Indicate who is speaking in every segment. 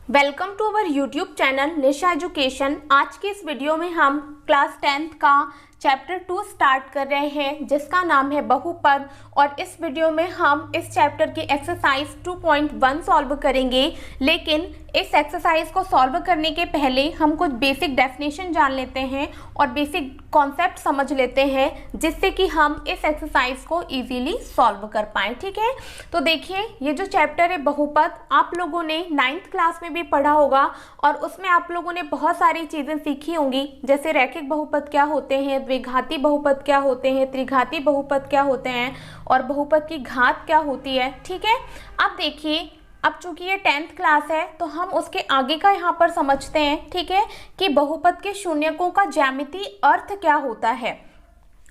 Speaker 1: Welcome to our YouTube channel Nisha Education. आज के इस वीडियो में हम क्लास 10th का चैप्टर 2 स्टार्ट कर रहे हैं जिसका नाम है बहुपद। और इस वीडियो में हम इस चैप्टर की एक्सरसाइज 2.1 सॉल्व करेंगे। लेकिन इस एक्सरसाइज को सॉल्व करने के पहले हम कुछ बेसिक डेफिनेशन जान लेते हैं और बेसिक कॉन्सेप्ट समझ लेते हैं जिससे कि हम इस एक्सरसाइज को इजीली सॉल्व कर पाएँ। ठीक है, तो देखिए ये जो चैप्टर है बहुपद आप लोगों ने 9th क्लास में भी पढ़ा होगा और उसमें आप लोगों ने बहुत सारी चीज़ें सीखी होंगी, जैसे रैखिक बहुपद क्या होते हैं, द्विघाती बहुपद क्या होते हैं, त्रिघाती बहुपद क्या होते हैं और बहुपद की घात क्या होती है। ठीक है, अब देखिए अब चूंकि ये 10th क्लास है तो हम उसके आगे का यहाँ पर समझते हैं। ठीक है, कि बहुपद के शून्यकों का ज्यामितीय अर्थ क्या होता है।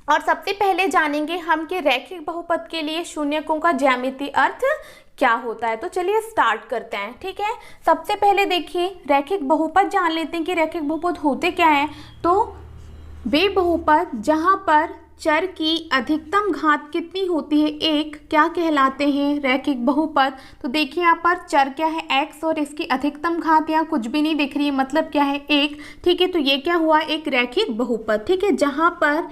Speaker 1: और सबसे पहले जानेंगे हम कि रैखिक बहुपद के लिए शून्यकों का ज्यामितीय अर्थ क्या होता है। तो चलिए स्टार्ट करते हैं। ठीक है, सबसे पहले देखिए रैखिक बहुपद जान लेते हैं कि रैखिक बहुपद होते क्या हैं। तो वे बहुपद जहाँ पर चर की अधिकतम घात कितनी होती है, एक, क्या कहलाते हैं रैखिक बहुपद। तो देखिए यहाँ पर चर क्या है, x, और इसकी अधिकतम घात यहाँ कुछ भी नहीं दिख रही है, मतलब क्या है, एक। ठीक है, तो ये क्या हुआ, एक रैखिक बहुपद। ठीक है, जहाँ पर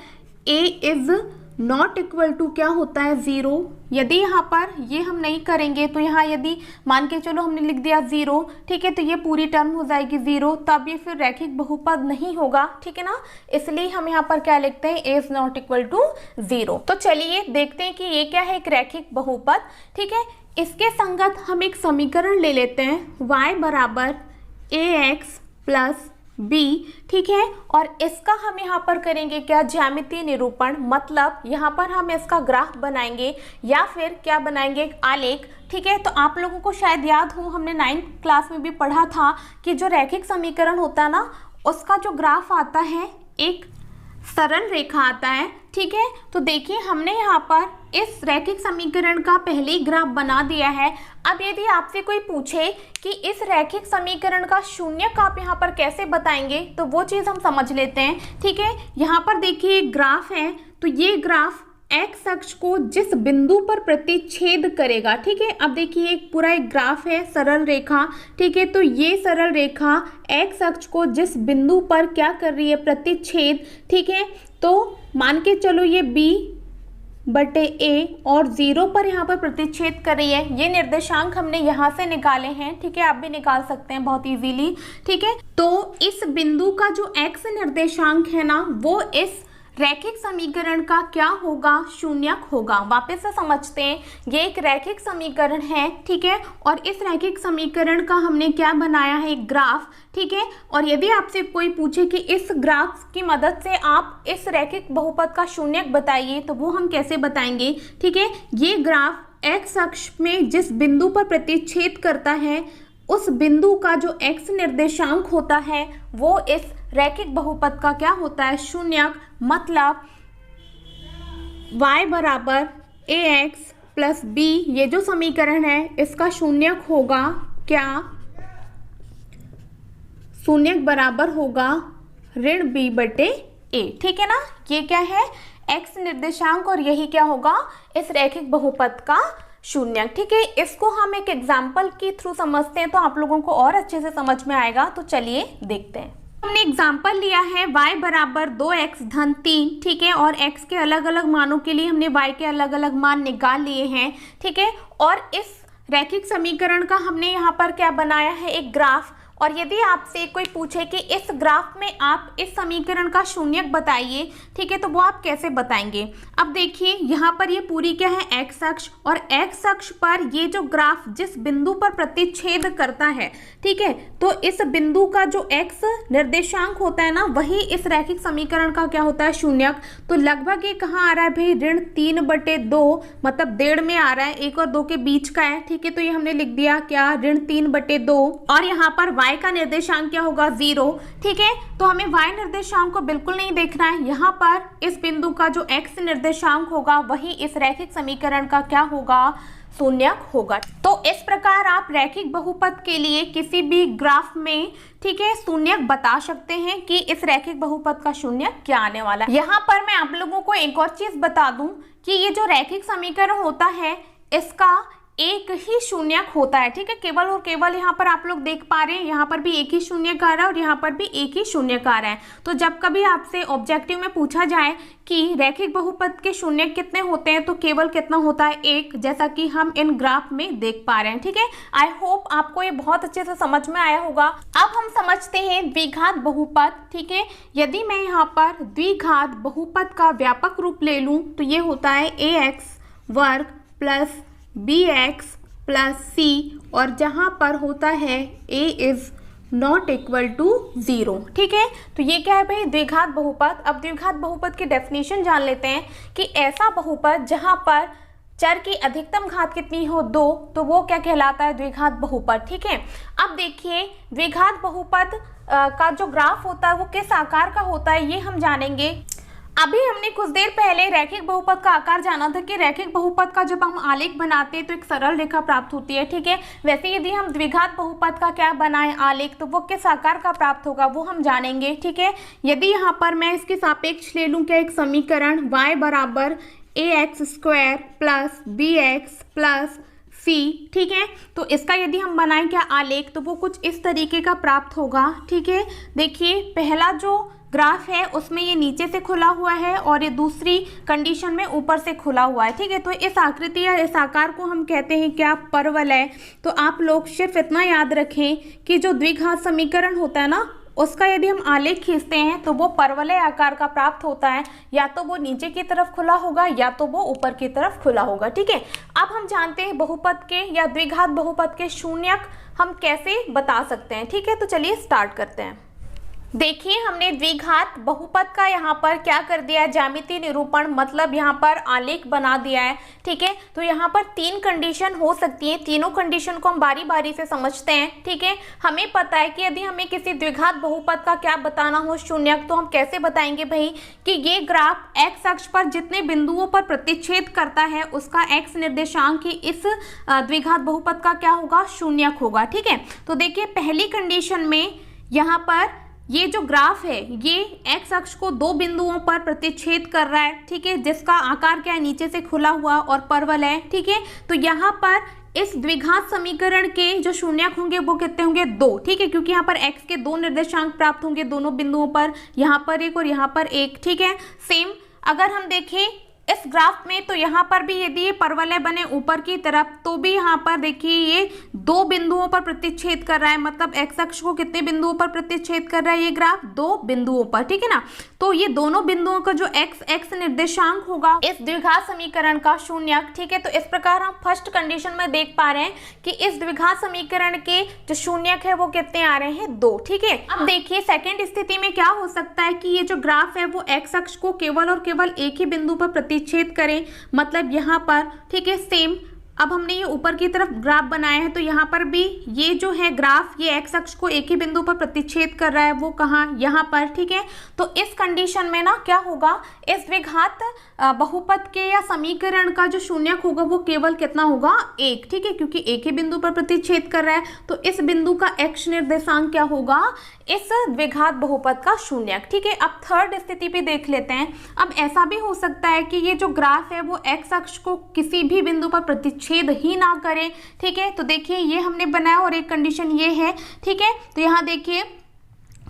Speaker 1: a is not equal to क्या होता है, 0। यदि यहाँ पर ये हम नहीं करेंगे तो यहाँ यदि मान के चलो हमने लिख दिया 0, ठीक है, तो ये पूरी टर्म हो जाएगी 0, तब ये फिर रैखिक बहुपद नहीं होगा। ठीक है ना, इसलिए हम यहाँ पर क्या लिखते हैं, a is not equal to 0। तो चलिए देखते हैं कि ये क्या है, एक रैखिक बहुपद। ठीक है, इसके संगत हम एक समीकरण ले लेते हैं, y बराबर ax प्लस b। ठीक है, और इसका हम यहाँ पर करेंगे क्या, ज्यामितीय निरूपण, मतलब यहाँ पर हम इसका ग्राफ बनाएंगे या फिर क्या बनाएंगे, एक आलेख। ठीक है, तो आप लोगों को शायद याद हो हमने 9th क्लास में भी पढ़ा था कि जो रैखिक समीकरण होता है ना उसका जो ग्राफ आता है एक सरल रेखा आता है। ठीक है, तो देखिए हमने यहाँ पर इस रैखिक समीकरण का पहले ही ग्राफ बना दिया है। अब यदि आपसे कोई पूछे कि इस रैखिक समीकरण का शून्यक आप यहाँ पर कैसे बताएंगे तो वो चीज़ हम समझ लेते हैं। ठीक है, यहाँ पर देखिए एक ग्राफ है, तो ये ग्राफ एक्स अक्ष को जिस बिंदु पर प्रतिच्छेद करेगा। ठीक है, अब देखिए एक पूरा एक ग्राफ है, सरल रेखा। ठीक है, तो ये सरल रेखा एक्स अक्ष को जिस बिंदु पर क्या कर रही है, प्रतिच्छेद। ठीक है, तो मान के चलो ये b बटे a और 0 पर यहाँ पर प्रतिच्छेद कर रही है। ये निर्देशांक हमने यहाँ से निकाले हैं। ठीक है, आप भी निकाल सकते हैं बहुत इजीली। ठीक है, तो इस बिंदु का जो x निर्देशांक है ना वो इस रैखिक समीकरण का क्या होगा, शून्यक होगा। वापस से समझते हैं, ये एक रैखिक समीकरण है। ठीक है, और इस रैखिक समीकरण का हमने क्या बनाया है, एक ग्राफ। ठीक है, और यदि आपसे कोई पूछे कि इस ग्राफ की मदद से आप इस रैखिक बहुपद का शून्यक बताइए तो वो हम कैसे बताएंगे। ठीक है, ये ग्राफ एक्स अक्ष में जिस बिंदु पर प्रतिच्छेद करता है उस बिंदु का जो x निर्देशांक होता है वो इस रैखिक बहुपद का क्या होता है, शून्यक, मतलब y बराबर ax प्लस b, ये जो समीकरण है इसका शून्यक होगा क्या, शून्यक बराबर होगा ऋण b बटे a। ठीक है ना, ये क्या है, x निर्देशांक, और यही क्या होगा, इस रैखिक बहुपद का शून्यक। ठीक है, इसको हम एक एग्जाम्पल के थ्रू समझते हैं तो आप लोगों को और अच्छे से समझ में आएगा। तो चलिए देखते हैं। हमने एग्जाम्पल लिया है y बराबर 2x धन 3। ठीक है, और x के अलग अलग मानों के लिए हमने y के अलग अलग मान निकाल लिए हैं। ठीक है, और इस रैखिक समीकरण का हमने यहाँ पर क्या बनाया है, एक ग्राफ। और यदि आपसे कोई पूछे कि इस ग्राफ में आप इस समीकरण का शून्यक बताइए, ठीक है, तो वो आप कैसे बताएंगे। अब देखिए यहाँ पर ये पूरी क्या है, एक्स अक्ष, और एक्स अक्ष पर ये जो ग्राफ जिस बिंदु पर प्रतिच्छेद करता है, ठीक है, तो इस बिंदु का जो एक्स निर्देशांक होता है ना वही इस रैखिक समीकरण का क्या होता है, शून्यक। तो लगभग ये कहाँ आ रहा है भाई, ऋण 3 बटे 2, मतलब 1.5 में आ रहा है, 1 और 2 के बीच का है। ठीक है, तो ये हमने लिख दिया क्या, ऋण 3 बटे 2, और यहाँ पर y का निर्देशांक क्या होगा, 0। ठीक है, तो हमें y निर्देशांक को बिल्कुल नहीं देखना है, यहाँ पर इस बिंदु का जो x निर्देशांक होगा वही इस रैखिक समीकरण का क्या होगा, शून्यक होगा। तो इस प्रकार आप रैखिक बहुपद के लिए किसी भी ग्राफ में, ठीक है, शून्यक बता सकते हैं कि इस रैखिक बहुपद का शून्यक क्या आने वाला है। यहाँ पर मैं आप लोगों को एक और चीज बता दूं कि ये जो रैखिक समीकरण होता है इसका एक ही शून्यक होता है, ठीक है। केवल और केवल यहाँ पर आप लोग देख पा रहे हैं, यहाँ पर भी एक ही शून्यक आ रहा है और यहाँ पर भी एक ही शून्यक आ रहा है। तो जब कभी आपसे ऑब्जेक्टिव में पूछा जाए कि रैखिक बहुपद के शून्यक कितने होते हैं, तो केवल कितना होता है, एक, जैसा कि हम इन ग्राफ में देख पा रहे हैं, ठीक है। आई होप आपको ये बहुत अच्छे से समझ में आया होगा। अब हम समझते हैं द्विघात बहुपद, ठीक है। यदि मैं यहाँ पर द्विघात बहुपद का व्यापक रूप ले लूँ तो ये होता है ax वर्ग प्लस bx प्लस c, और जहाँ पर होता है a is not equal to 0, ठीक है। तो ये क्या है भाई, द्विघात बहुपद। अब द्विघात बहुपद की डेफिनेशन जान लेते हैं कि ऐसा बहुपद जहाँ पर चर की अधिकतम घात कितनी हो, 2, तो वो क्या कहलाता है, द्विघात बहुपद, ठीक है। अब देखिए द्विघात बहुपद का जो ग्राफ होता है वो किस आकार का होता है ये हम जानेंगे। अभी हमने कुछ देर पहले रैखिक बहुपद का आकार जाना था कि रैखिक बहुपद का जब हम आलेख बनाते हैं तो एक सरल रेखा प्राप्त होती है, ठीक है। वैसे यदि हम द्विघात बहुपद का क्या बनाएं आलेख, तो वो किस आकार का प्राप्त होगा वो हम जानेंगे, ठीक है। यदि यहाँ पर मैं इसके सापेक्ष ले लूँ क्या, एक समीकरण y बराबर ax square plus bx plus c, ठीक है। तो इसका यदि हम बनाएं क्या आलेख, तो वो कुछ इस तरीके का प्राप्त होगा, ठीक है। देखिए पहला जो ग्राफ है उसमें ये नीचे से खुला हुआ है और ये दूसरी कंडीशन में ऊपर से खुला हुआ है, ठीक है। तो इस आकृति या इस आकार को हम कहते हैं क्या, परवलय। तो आप लोग सिर्फ इतना याद रखें कि जो द्विघात समीकरण होता है ना, उसका यदि हम आलेख खींचते हैं तो वो परवलय आकार का प्राप्त होता है, या तो वो नीचे की तरफ खुला होगा या तो वो ऊपर की तरफ खुला होगा, ठीक है। अब हम जानते हैं बहुपद के या द्विघात बहुपद के शून्यक हम कैसे बता सकते हैं, ठीक है। तो चलिए स्टार्ट करते हैं। देखिए हमने द्विघात बहुपद का यहाँ पर क्या कर दिया है, ज्यामितीय निरूपण, मतलब यहाँ पर आलेख बना दिया है, ठीक है। तो यहाँ पर 3 कंडीशन हो सकती है, तीनों कंडीशन को हम बारी बारी से समझते हैं, ठीक है। हमें पता है कि यदि हमें किसी द्विघात बहुपद का क्या बताना हो शून्यक, तो हम कैसे बताएंगे भाई कि ये ग्राफ एक्स अक्ष पर जितने बिंदुओं पर प्रतिच्छेद करता है उसका एक्स निर्देशांक ही इस द्विघात बहुपद का क्या होगा, शून्यक होगा, ठीक है। तो देखिए पहली कंडीशन में यहाँ पर ये जो ग्राफ है ये एक्स अक्ष को 2 बिंदुओं पर प्रतिच्छेद कर रहा है, ठीक है, जिसका आकार क्या है, नीचे से खुला हुआ और परवलय है, ठीक है। तो यहाँ पर इस द्विघात समीकरण के जो शून्यक होंगे वो कितने होंगे, 2, ठीक है, क्योंकि यहाँ पर x के 2 निर्देशांक प्राप्त होंगे दोनों बिंदुओं पर, यहाँ पर 1 और यहाँ पर 1, ठीक है। सेम अगर हम देखें इस ग्राफ में तो यहाँ पर भी यदि ये परवलय बने ऊपर की तरफ, तो भी यहाँ पर देखिए ये 2 बिंदुओं पर प्रतिच्छेद कर रहा है, मतलब एक्स अक्ष को कितने बिंदुओं पर प्रतिच्छेद कर रहा है ये ग्राफ, 2 बिंदुओं पर, ठीक है ना। तो ये दोनों बिंदुओं का जो एक्स निर्देशांक होगा इस द्विघात समीकरण का शून्यक, ठीक है। तो इस प्रकार हम फर्स्ट कंडीशन में देख पा रहे हैं कि इस द्विघात समीकरण के जो शून्यक है वो कितने आ रहे हैं, 2, ठीक है। अब देखिए सेकेंड स्थिति में क्या हो सकता है कि ये जो ग्राफ है वो एक्स अक्ष को केवल और केवल एक ही बिंदु पर प्रतिच्छेद करें, मतलब यहाँ पर, ठीक है। सेम अब हमने ये ऊपर की तरफ ग्राफ बनाया है तो यहाँ पर भी ये जो है ग्राफ ये एक्स अक्ष को एक ही बिंदु पर प्रतिच्छेद कर रहा है, वो कहाँ, यहाँ पर, ठीक है। तो इस कंडीशन में ना क्या होगा, इस द्विघात बहुपद के या समीकरण का जो शून्यक होगा वो केवल कितना होगा, 1, ठीक है, क्योंकि एक ही बिंदु पर प्रतिच्छेद कर रहा है। तो इस बिंदु का एक्स निर्देशांक क्या होगा, इस द्विघात बहुपद का शून्यक, ठीक है। अब थर्ड स्थिति पे देख लेते हैं। अब ऐसा भी हो सकता है कि ये जो ग्राफ है वो एक्स अक्ष को किसी भी बिंदु पर प्रतिच्छेद ही ना करे, ठीक है। तो देखिए ये हमने बनाया और एक कंडीशन ये है, ठीक है। तो यहाँ देखिए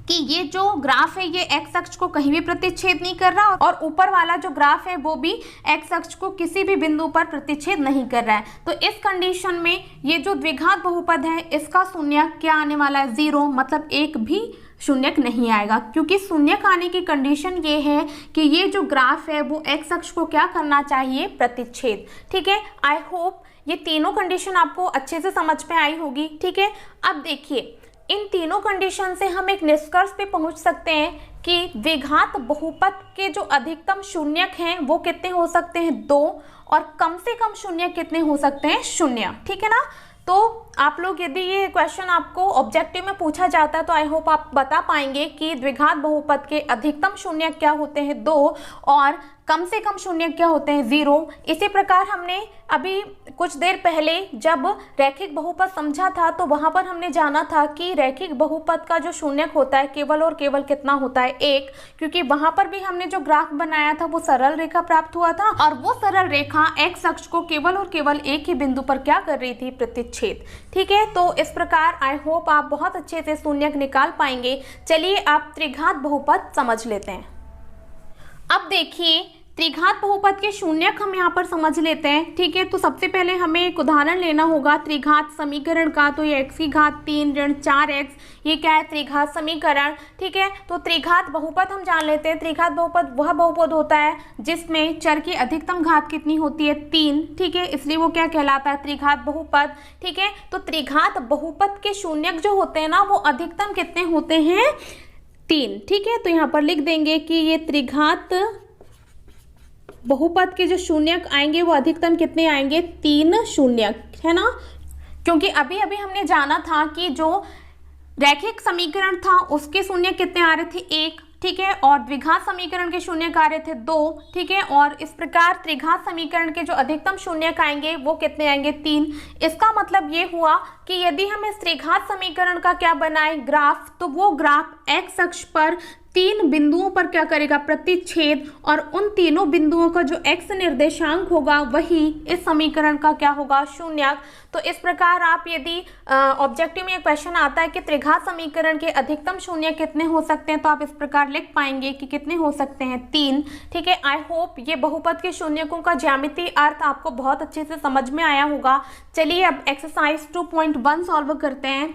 Speaker 1: कि ये जो ग्राफ है ये एक्स अक्ष को कहीं भी प्रतिच्छेद नहीं कर रहा और ऊपर वाला जो ग्राफ है वो भी एक्स अक्ष को किसी भी बिंदु पर प्रतिच्छेद नहीं कर रहा है। तो इस कंडीशन में ये जो द्विघात बहुपद है इसका शून्यक क्या आने वाला है, 0, मतलब एक भी शून्यक नहीं आएगा, क्योंकि शून्यक आने की कंडीशन ये है कि ये जो ग्राफ है वो एक्स अक्ष को क्या करना चाहिए, प्रतिच्छेद, ठीक है। आई होप ये तीनों कंडीशन आपको अच्छे से समझ में आई होगी, ठीक है। अब देखिए इन तीनों कंडीशन से हम एक निष्कर्ष पे पहुंच सकते हैं कि द्विघात बहुपद के जो अधिकतम शून्यक हैं वो कितने हो सकते हैं, 2, और कम से कम शून्यक कितने हो सकते हैं, 0, ठीक है ना। तो आप लोग यदि ये क्वेश्चन आपको ऑब्जेक्टिव में पूछा जाता है तो आई होप आप बता पाएंगे कि द्विघात बहुपद के अधिकतम शून्यक क्या होते हैं, 2, और कम से कम शून्य क्या होते हैं, 0। इसी प्रकार हमने अभी कुछ देर पहले जब रैखिक बहुपद समझा था तो वहां पर हमने जाना था कि रैखिक बहुपद का जो शून्यक होता है केवल और केवल कितना होता है, 1, क्योंकि वहां पर भी हमने जो ग्राफ बनाया था वो सरल रेखा प्राप्त हुआ था और वो सरल रेखा एक्स अक्ष को केवल और केवल एक ही बिंदु पर क्या कर रही थी, प्रतिच्छेद। ठीक है, तो इस प्रकार आई होप आप बहुत अच्छे से शून्यक निकाल पाएंगे। चलिए आप त्रिघात बहुपद समझ लेते हैं। अब देखिए त्रिघात बहुपद के शून्यक हम यहाँ पर समझ लेते हैं। ठीक है, तो सबसे पहले हमें एक उदाहरण लेना होगा त्रिघात समीकरण का। तो ये x की घात 3 ऋण 4x, ये क्या है, त्रिघात समीकरण। ठीक है, तो त्रिघात बहुपद हम जान लेते हैं। त्रिघात बहुपद वह बहुपद होता है जिसमें चर की अधिकतम घात कितनी होती है, 3। ठीक है, इसलिए वो क्या कहलाता है, त्रिघात बहुपद। ठीक है, तो त्रिघात बहुपद के शून्यक जो होते हैं ना वो अधिकतम कितने होते हैं, 3। ठीक है, तो यहाँ पर लिख देंगे कि ये त्रिघात बहुपद के जो शून्यक आएंगे वो अधिकतम कितने आएंगे, 3 शून्यक, है ना। क्योंकि अभी अभी हमने जाना था कि जो रैखिक समीकरण था उसके शून्यक कितने आ रहे थे, 1। ठीक है, और द्विघात समीकरण के शून्यक आ रहे थे 2। ठीक है, और इस प्रकार त्रिघात समीकरण के जो अधिकतम शून्यक आएंगे वो कितने आएंगे, 3। इसका मतलब ये हुआ कि यदि हम इस त्रिघात समीकरण का क्या बनाए, ग्राफ, तो वो ग्राफ एक्स अक्ष पर 3 बिंदुओं पर क्या करेगा, प्रतिच्छेद, और उन तीनों बिंदुओं का जो x निर्देशांक होगा वही इस समीकरण का क्या होगा, शून्यक। तो इस प्रकार आप यदि ऑब्जेक्टिव में एक क्वेश्चन आता है कि त्रिघात समीकरण के अधिकतम शून्य कितने हो सकते हैं, तो आप इस प्रकार लिख पाएंगे कि कितने हो सकते हैं, 3। ठीक है, आई होप ये बहुपद के शून्यकों का ज्यामितीय अर्थ आपको बहुत अच्छे से समझ में आया होगा। चलिए अब एक्सरसाइज 2.1 सॉल्व करते हैं।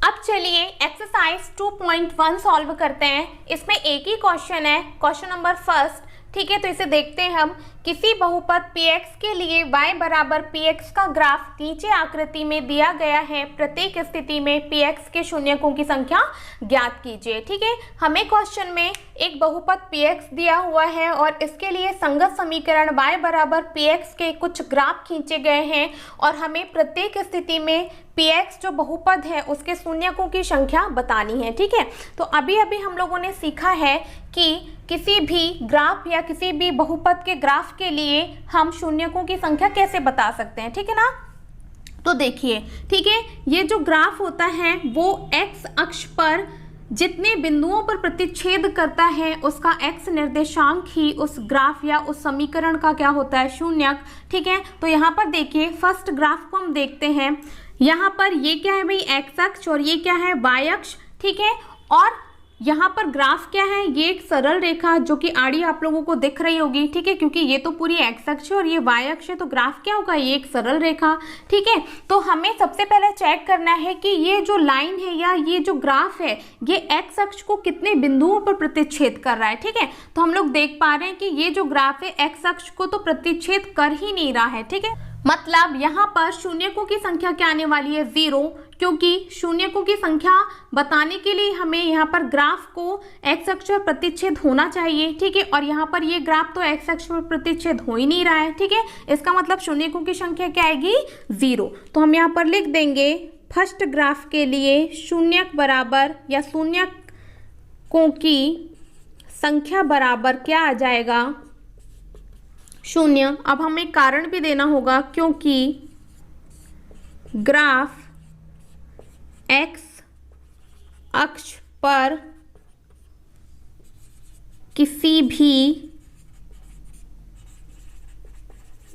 Speaker 1: अब चलिए एक्सरसाइज 2.1 सॉल्व करते हैं। इसमें एक ही क्वेश्चन है, क्वेश्चन नंबर 1। ठीक है, तो इसे देखते हैं हम। किसी बहुपद px के लिए y बराबर px का ग्राफ नीचे आकृति में दिया गया है। प्रत्येक स्थिति में px के शून्यकों की संख्या ज्ञात कीजिए। ठीक है, हमें क्वेश्चन में एक बहुपद px दिया हुआ है और इसके लिए संगत समीकरण y बराबर px के कुछ ग्राफ खींचे गए हैं और हमें प्रत्येक स्थिति में px जो बहुपद है उसके शून्यकों की संख्या बतानी है। ठीक है, तो अभी अभी हम लोगों ने सीखा है कि किसी भी ग्राफ या किसी भी बहुपद के ग्राफ के लिए हम शून्यकों की संख्या कैसे बता सकते हैं। ठीक है ना, तो देखिए, ठीक है, ये जो ग्राफ होता है वो x अक्ष पर जितने बिंदुओं पर प्रतिच्छेद करता है उसका x निर्देशांक ही उस ग्राफ या उस समीकरण का क्या होता है, शून्यक। ठीक है, तो यहाँ पर देखिए फर्स्ट ग्राफ को हम देखते हैं। यहाँ पर ये क्या है भाई, x अक्ष, और ये क्या है, y अक्ष। ठीक है, और यहाँ पर ग्राफ क्या है, ये एक सरल रेखा जो कि आड़ी आप लोगों को दिख रही होगी। ठीक है, क्योंकि ये तो पूरी एक्स अक्ष है और ये वाई अक्ष है, तो ग्राफ क्या होगा, ये एक सरल रेखा। ठीक है, तो हमें सबसे पहले चेक करना है कि ये जो लाइन है या ये जो ग्राफ है ये एक्स अक्ष को कितने बिंदुओं पर प्रतिच्छेद कर रहा है। ठीक है, तो हम लोग देख पा रहे हैं कि ये जो ग्राफ है एक्स अक्ष को तो प्रतिच्छेद कर ही नहीं रहा है। ठीक है, मतलब यहाँ पर शून्यकों की संख्या क्या आने वाली है, 0, क्योंकि शून्यकों की संख्या बताने के लिए हमें यहाँ पर ग्राफ को एक्स अक्ष पर प्रतिच्छेद होना चाहिए। ठीक है, और यहाँ पर ये ग्राफ तो एक्स अक्ष पर प्रतिच्छेद हो ही नहीं रहा है। ठीक है, इसका मतलब शून्यकों की संख्या क्या आएगी, 0। तो हम यहाँ पर लिख देंगे फर्स्ट ग्राफ के लिए शून्यक बराबर या शून्यकों की संख्या बराबर क्या आ जाएगा, 0। अब हमें कारण भी देना होगा क्योंकि ग्राफ एक्स अक्ष पर किसी भी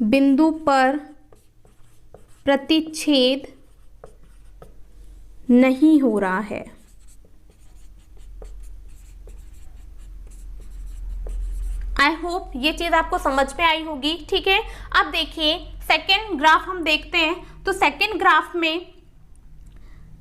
Speaker 1: बिंदु पर प्रतिच्छेद नहीं हो रहा है। आई होप ये चीज आपको समझ में आई होगी। ठीक है, अब देखिए सेकेंड ग्राफ हम देखते हैं। तो सेकेंड ग्राफ में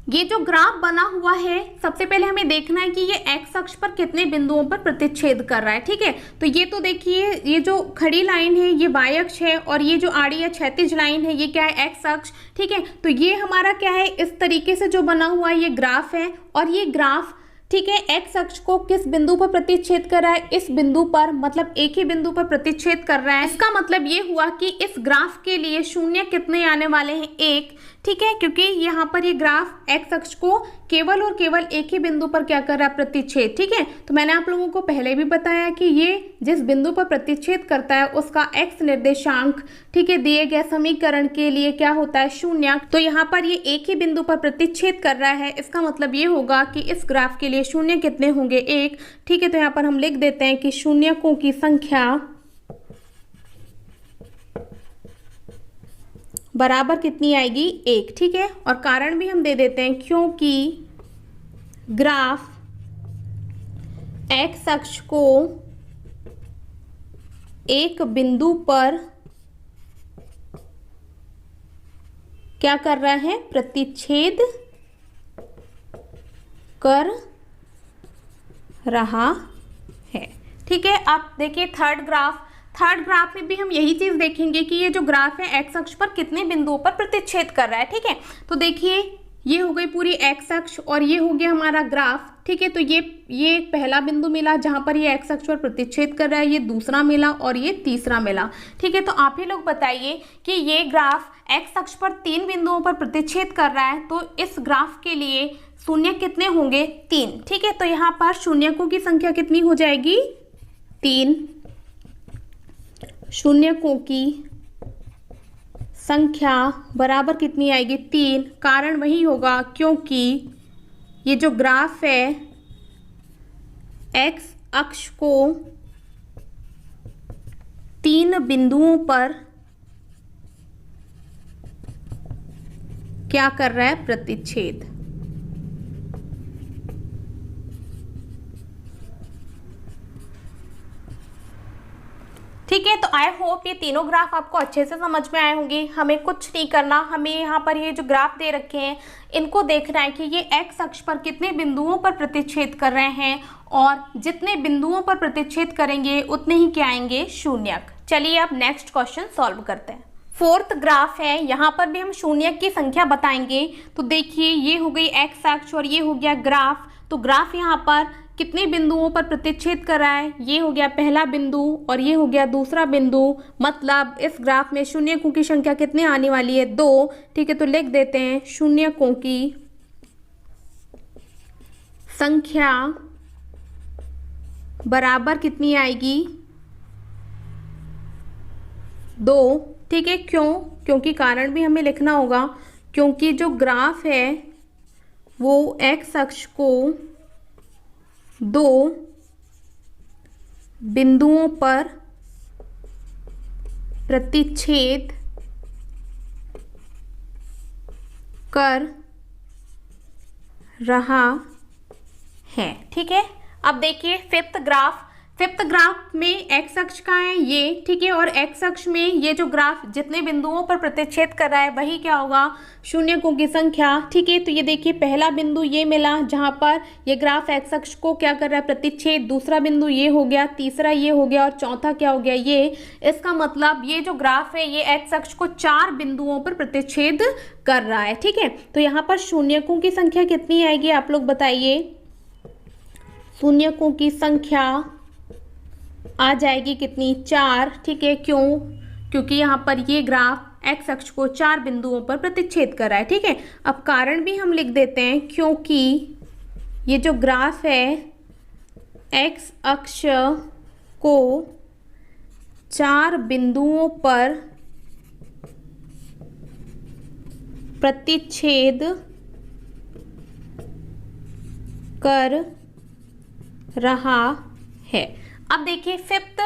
Speaker 1: ये जो ग्राफ बना हुआ है, सबसे पहले हमें देखना है कि ये एक्स अक्ष पर कितने बिंदुओं पर प्रतिच्छेद कर रहा है। ठीक है, तो ये तो देखिए ये जो खड़ी लाइन है ये वाई अक्ष है और ये जो आड़ी या क्षैतिज लाइन है ये क्या है, एक्स अक्ष। ठीक है, तो ये हमारा क्या है, इस तरीके से जो बना हुआ है ये ग्राफ है और ये ग्राफ, ठीक है, एक्स अक्ष को किस बिंदु पर प्रतिच्छेद कर रहा है, इस बिंदु पर, मतलब एक ही बिंदु पर प्रतिच्छेद कर रहा है। इसका मतलब ये हुआ कि इस ग्राफ के लिए शून्य कितने आने वाले हैं, 1। ठीक है, क्योंकि यहाँ पर ये ग्राफ एक्स अक्ष को केवल और केवल एक ही बिंदु पर क्या कर रहा है, प्रतिच्छेद। ठीक है, तो मैंने आप लोगों को पहले भी बताया कि ये जिस बिंदु पर प्रतिच्छेद करता है उसका एक्स निर्देशांक, ठीक है, दिए गए समीकरण के लिए क्या होता है, शून्य। तो यहाँ पर ये एक ही बिंदु पर प्रतिच्छेद कर रहा है, इसका मतलब ये होगा कि इस ग्राफ के लिए शून्य कितने होंगे, एक। ठीक है, तो यहाँ पर हम लिख देते हैं कि शून्यकों की संख्या बराबर कितनी आएगी, एक। ठीक है, और कारण भी हम दे देते हैं, क्योंकि ग्राफ एक्स अक्ष को एक बिंदु पर क्या कर रहा है, प्रतिच्छेद कर रहा है। ठीक है, अब देखिए थर्ड ग्राफ में भी हम यही चीज देखेंगे कि ये जो ग्राफ है एक्स अक्ष पर कितने बिंदुओं पर प्रतिच्छेद कर रहा है। ठीक है, तो देखिए ये हो गई पूरी एक्स अक्ष और ये हो गया हमारा ग्राफ। ठीक है, तो ये पहला बिंदु मिला जहां पर ये एक्स अक्ष पर प्रतिच्छेद कर रहा है, ये दूसरा मिला और ये तीसरा मिला। ठीक है, तो आप ही लोग बताइए कि ये ग्राफ एक्स अक्ष पर 3 बिंदुओं पर प्रतिच्छेद कर रहा है, तो इस ग्राफ के लिए शून्य कितने होंगे, 3। ठीक है, तो यहाँ पर शून्यकों की संख्या कितनी हो जाएगी, 3। शून्यकों की संख्या बराबर कितनी आएगी, 3। कारण वही होगा क्योंकि ये जो ग्राफ है एक्स अक्ष को 3 बिंदुओं पर क्या कर रहा है, प्रतिच्छेद। ठीक है, तो आई होप ये तीनों ग्राफ आपको अच्छे से समझ में आए होंगे। हमें कुछ नहीं करना, हमें यहाँ पर ये जो ग्राफ दे रखे हैं इनको देखना है कि ये एक्स अक्ष पर कितने बिंदुओं पर प्रतिच्छेद कर रहे हैं और जितने बिंदुओं पर प्रतिच्छेद करेंगे उतने ही क्या आएंगे, शून्यक। चलिए अब नेक्स्ट क्वेश्चन सॉल्व करते हैं। फोर्थ ग्राफ है, यहाँ पर भी हम शून्यक की संख्या बताएंगे। तो देखिए ये हो गई एक्स अक्ष और ये हो गया ग्राफ। तो ग्राफ यहाँ पर कितने बिंदुओं पर प्रतिच्छेद कर रहा है, ये हो गया पहला बिंदु और ये हो गया दूसरा बिंदु। मतलब इस ग्राफ में शून्यकों की संख्या कितने आने वाली है, 2। ठीक है, तो लिख देते हैं शून्यकों की संख्या बराबर कितनी आएगी, 2। ठीक है, क्योंकि कारण भी हमें लिखना होगा, क्योंकि जो ग्राफ है वो एक्स अक्ष को 2 बिंदुओं पर प्रतिच्छेद कर रहा है। ठीक है, अब देखिए फिफ्थ ग्राफ में एक्स अक्ष का है ये। ठीक है, और एक्स अक्ष में ये जो ग्राफ जितने बिंदुओं पर प्रतिच्छेद कर रहा है वही क्या होगा, शून्यकों की संख्या। ठीक है, तो ये देखिए पहला बिंदु ये मिला जहां पर ये ग्राफ एक्स अक्ष को क्या कर रहा है, प्रतिच्छेद। दूसरा बिंदु ये हो गया, तीसरा ये हो गया और चौथा क्या हो गया, ये। इसका मतलब ये जो ग्राफ है ये एक्स अक्ष को 4 बिंदुओं पर प्रतिच्छेद कर रहा है। ठीक है, तो यहाँ पर शून्यकों की संख्या कितनी आएगी, आप लोग बताइए। शून्यकों की संख्या आ जाएगी कितनी, 4। ठीक है, क्योंकि यहाँ पर ये ग्राफ एक्स अक्ष को 4 बिंदुओं पर प्रतिच्छेद कर रहा है। ठीक है, अब कारण भी हम लिख देते हैं, क्योंकि ये जो ग्राफ है एक्स अक्ष को 4 बिंदुओं पर प्रतिच्छेद कर रहा है। अब देखिए सिक्स्थ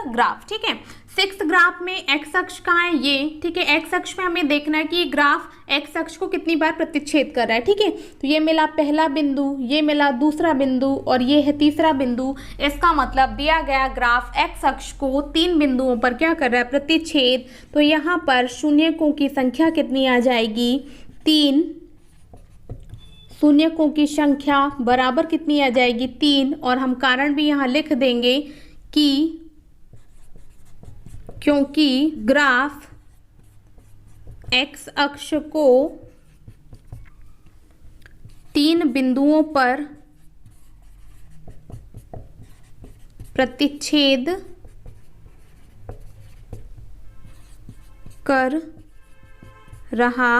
Speaker 1: ग्राफ। ठीक है, सिक्स्थ ग्राफ में एक्स अक्ष कहाँ है, ये। ठीक है, एक्स अक्ष में हमें देखना है कि ये ग्राफ एक्स अक्ष को कितनी बार प्रतिच्छेद कर रहा है। ठीक है, तो ये मिला पहला बिंदु, ये मिला दूसरा बिंदु और ये है तीसरा बिंदु। इसका मतलब दिया गया ग्राफ एक्स अक्ष को 3 बिंदुओं पर क्या कर रहा है, प्रतिच्छेद। तो यहाँ पर शून्यकों की संख्या कितनी आ जाएगी, 3। शून्यकों की संख्या बराबर कितनी आ जाएगी, 3। और हम कारण भी यहाँ लिख देंगे कि क्योंकि ग्राफ एक्स अक्ष को 3 बिंदुओं पर प्रतिच्छेद कर रहा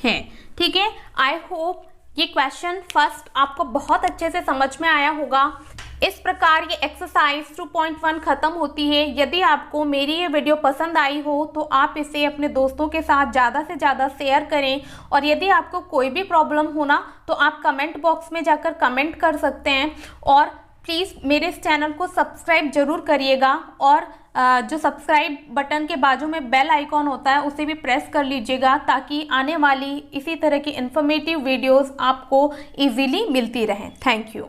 Speaker 1: है। ठीक है, आई होप ये क्वेश्चन फर्स्ट आपको बहुत अच्छे से समझ में आया होगा। इस प्रकार ये एक्सरसाइज 2.1 खत्म होती है। यदि आपको मेरी ये वीडियो पसंद आई हो तो आप इसे अपने दोस्तों के साथ ज़्यादा से ज़्यादा शेयर करें, और यदि आपको कोई भी प्रॉब्लम हो ना तो आप कमेंट बॉक्स में जाकर कमेंट कर सकते हैं। और प्लीज़ मेरे इस चैनल को सब्सक्राइब जरूर करिएगा, और जो सब्सक्राइब बटन के बाजू में बेल आइकॉन होता है उसे भी प्रेस कर लीजिएगा, ताकि आने वाली इसी तरह की इन्फॉर्मेटिव वीडियोस आपको इजीली मिलती रहें। Thank you.